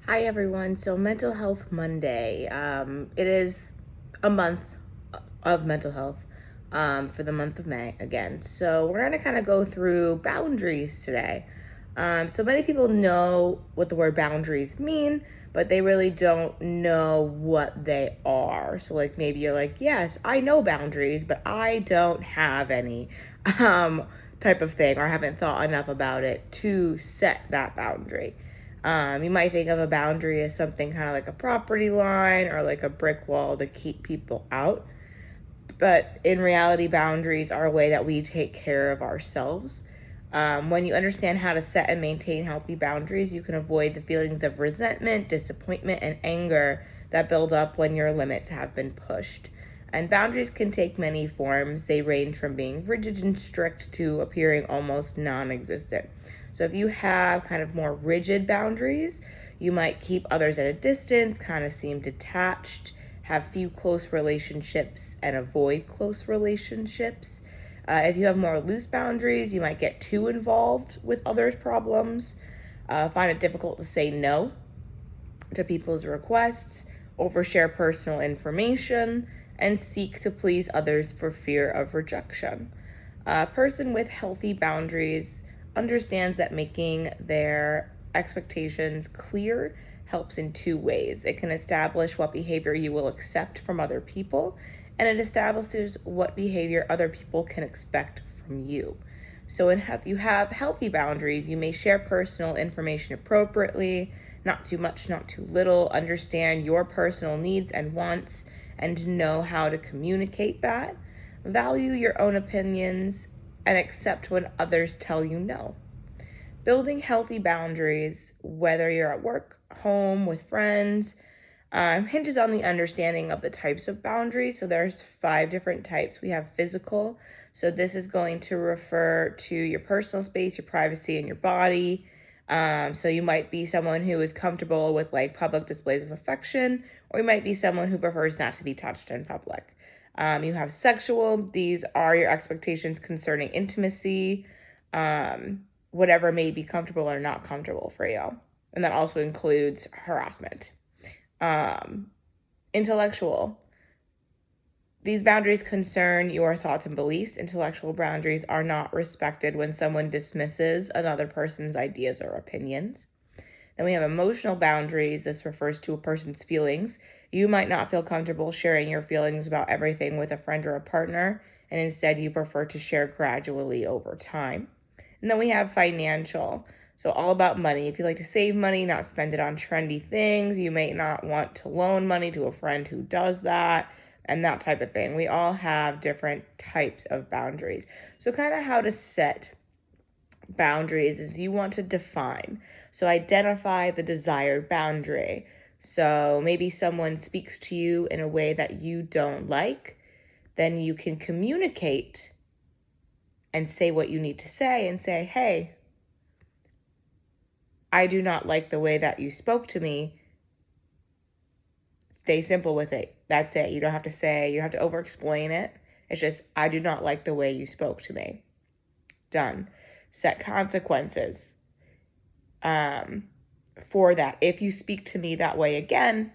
Hi everyone. So Mental Health Monday. It is a month of mental health for the month of May again. So we're gonna kind of go through boundaries today. So many people know what the word boundaries mean, but they really don't know what they are. So like maybe you're like, yes, I know boundaries, but I don't have any um, type of thing, or haven't thought enough about it to set that boundary. You might think of a boundary as something kind of like a property line or like a brick wall to keep people out. But in reality, boundaries are a way that we take care of ourselves. When you understand how to set and maintain healthy boundaries, you can avoid the feelings of resentment, disappointment, and anger that build up when your limits have been pushed. And boundaries can take many forms. They range from being rigid and strict to appearing almost non existent. So, if you have kind of more rigid boundaries, you might keep others at a distance, kind of seem detached, have few close relationships, and avoid close relationships. If you have more loose boundaries, you might get too involved with others' problems, find it difficult to say no to people's requests, overshare personal information, and seek to please others for fear of rejection. A person with healthy boundaries understands that making their expectations clear helps in two ways. It can establish what behavior you will accept from other people, and it establishes what behavior other people can expect from you. So, if you have healthy boundaries, you may share personal information appropriately, not too much, not too little, understand your personal needs and wants, and know how to communicate that. Value your own opinions and accept when others tell you no. Building healthy boundaries, whether you're at work, home, with friends, hinges on the understanding of the types of boundaries. So there's 5 different types. We have physical. So this is going to refer to your personal space, your privacy, and your body. So you might be someone who is comfortable with like public displays of affection, or you might be someone who prefers not to be touched in public. You have sexual. These are your expectations concerning intimacy, whatever may be comfortable or not comfortable for you. And that also includes harassment. Um, Intellectual. These boundaries concern your thoughts and beliefs. Intellectual boundaries are not respected when someone dismisses another person's ideas or opinions. Then we have emotional boundaries. This refers to a person's feelings. You might not feel comfortable sharing your feelings about everything with a friend or a partner, and instead you prefer to share gradually over time. And then we have financial. So, all about money. If you like to save money, not spend it on trendy things, you may not want to loan money to a friend who does that, and that type of thing. We all have different types of boundaries. So, kind of how to set boundaries is you want to define. So, identify the desired boundary. So, maybe someone speaks to you in a way that you don't like, then you can communicate and say what you need to say and say, hey, I do not like the way that you spoke to me. Stay simple with it. That's it. You don't have to say, you don't have to over explain it. It's just, I do not like the way you spoke to me. Done. Set consequences for that. If you speak to me that way again,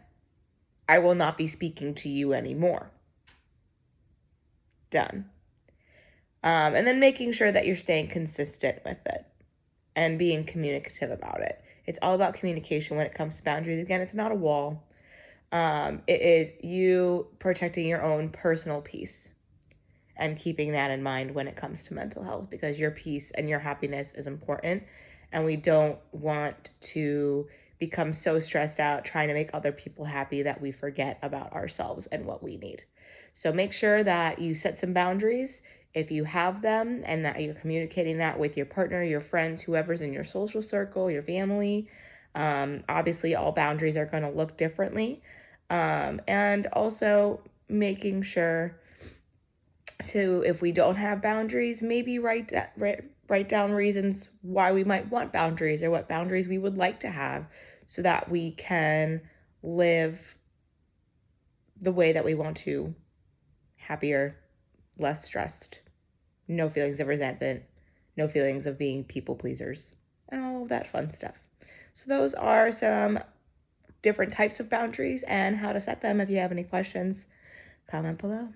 I will not be speaking to you anymore. Done. And then making sure that you're staying consistent with it and being communicative about it. It's all about communication when it comes to boundaries. Again, it's not a wall. It is you protecting your own personal peace and keeping that in mind when it comes to mental health, because your peace and your happiness is important. And we don't want to become so stressed out trying to make other people happy that we forget about ourselves and what we need. So make sure that you set some boundaries if you have them, and that you're communicating that with your partner, your friends, whoever's in your social circle, your family. Obviously, all boundaries are going to look differently. And also making sure to, if we don't have boundaries, maybe write down reasons why we might want boundaries or what boundaries we would like to have, so that we can live the way that we want to, happier, less stressed, no feelings of resentment, no feelings of being people pleasers, and all of that fun stuff. So those are some different types of boundaries and how to set them. If you have any questions, comment below.